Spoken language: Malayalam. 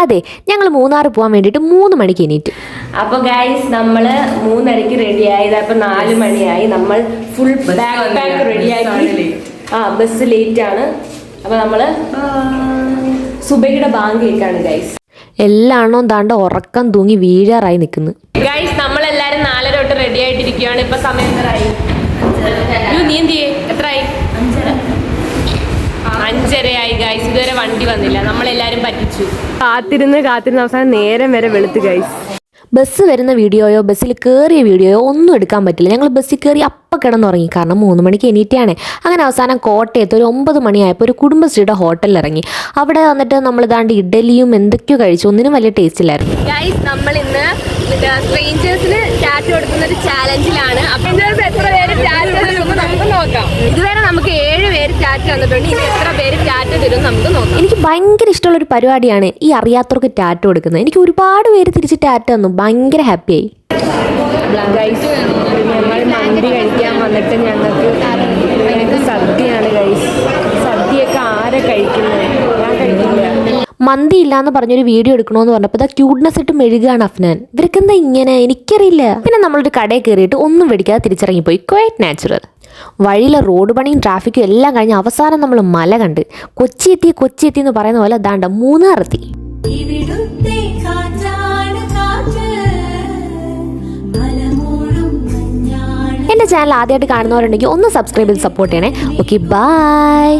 അതെ, ഞങ്ങൾ മൂന്നാർ പോകാൻ വേണ്ടിയിട്ട് 3 മണിക്ക് എണീറ്റു. അപ്പോൾ ഗൈസ് നമ്മൾ 3:30 റെഡിയായി. അപ്പോൾ 4 മണിയായി. നമ്മൾ ഫുൾ ബാക്ക് പാക്ക് റെഡിയാക്കി. ബസ് ലേറ്റ് ആണ്. അപ്പോൾ നമ്മൾ സുബഹിയുടെ ബാങ്ക് കേൾക്കാണ് ഗൈസ്. എല്ലാണോ താണ്ട ഉറക്കം തൂങ്ങി വീഴാറായി നിൽക്കുന്നു. ഗൈസ് നമ്മളെല്ലാവരും 4:30 തൊട്ട് റെഡി ആയിട്ടിരിക്കുകയാണ്. ഇപ്പം സമയം എത്രയായി? നീ എന്ത് ചെയ്യേ? എത്രയായി? 5:30 ഗൈസ്. ഇതുവരെ വണ്ടി വന്നില്ല. നമ്മളെല്ലാവരും പറ്റിച്ചു. കാത്തിരുന്ന് അവസാനം നേരം വരെ വെളുത്ത് ഗൈസ്. ബസ് വരുന്ന വീഡിയോയോ ബസ്സിൽ കയറിയ വീഡിയോയോ ഒന്നും എടുക്കാൻ പറ്റില്ല. ഞങ്ങൾ ബസ്സിൽ കയറി അപ്പം കിടന്നുറങ്ങി. കാരണം 3 മണിക്ക് എണീറ്റാണ്. അങ്ങനെ അവസാനം കോട്ടയത്ത് ഒരു 9 മണിയായപ്പോൾ ഒരു കുടുംബശ്രീയുടെ ഹോട്ടലിൽ ഇറങ്ങി. അവിടെ വന്നിട്ട് നമ്മൾ ഇതാണ്ട് ഇഡലിയും എന്തൊക്കെയോ കഴിച്ചു. ഒന്നിനും വലിയ ടേസ്റ്റ് ഇല്ലായിരുന്നു. ഗൈസ് നമ്മൾ ഇന്ന് സ്ട്രേഞ്ചേഴ്സിന് ടാറ്റു കൊടുക്കുന്ന ഒരു ചാലഞ്ചിലാണ്. അപ്പം എത്ര പേര് ടാറ്റു തരുമെന്ന് നമുക്ക് നോക്കാം. ഇതുവരെ നമുക്ക് 7 പേര് ടാറ്റു തന്നിട്ടുണ്ട്. ഇനി എത്ര പേര് ടാറ്റു തരും നമുക്ക് നോക്കാം. എനിക്ക് ഭയങ്കര ഇഷ്ടമുള്ളൊരു പരിപാടിയാണ് ഈ അറിയാത്തവർക്ക് ടാറ്റു കൊടുക്കുന്നത്. എനിക്ക് ഒരുപാട് പേര് തിരിച്ച് ടാറ്റു തന്നു. ഭയങ്കര ഹാപ്പിയായി. ഗൈസ് ഞങ്ങൾ മന്തി കഴിക്കാൻ വന്നിട്ട് ഞങ്ങൾക്ക് സദ്യയാണ് ഗൈസ്. സദ്യയൊക്കെ ആരെ കഴിക്കുന്നത്? ഞാൻ കഴിക്കില്ല. മന്തി ഇല്ലാന്ന് പറഞ്ഞൊരു വീഡിയോ എടുക്കണമെന്ന് പറഞ്ഞപ്പോൾ ഇതാ ക്യൂട്ട്നെസ് ഇട്ട് മെഴുകാണ് അഫ്നാൻ. ഇവർക്കെന്താ ഇങ്ങനെ? എനിക്കറിയില്ല. പിന്നെ നമ്മളൊരു കടയിൽ കയറിയിട്ട് ഒന്നും മേടിക്കാതെ തിരിച്ചിറങ്ങിപ്പോയി. Quite natural. വഴിയിലെ റോഡ് പണിയും ട്രാഫിക്കും എല്ലാം കഴിഞ്ഞ് അവസാനം നമ്മൾ മല കണ്ട്. കൊച്ചി എത്തി എന്ന് പറയുന്ന പോലെ ദാണ്ട മൂന്നാറെത്തി. എൻ്റെ ചാനൽ ആദ്യമായിട്ട് കാണുന്നവരുണ്ടെങ്കിൽ ഒന്ന് സബ്സ്ക്രൈബ് ചെയ്ത് സപ്പോർട്ട് ചെയ്യണേ. Okay, by.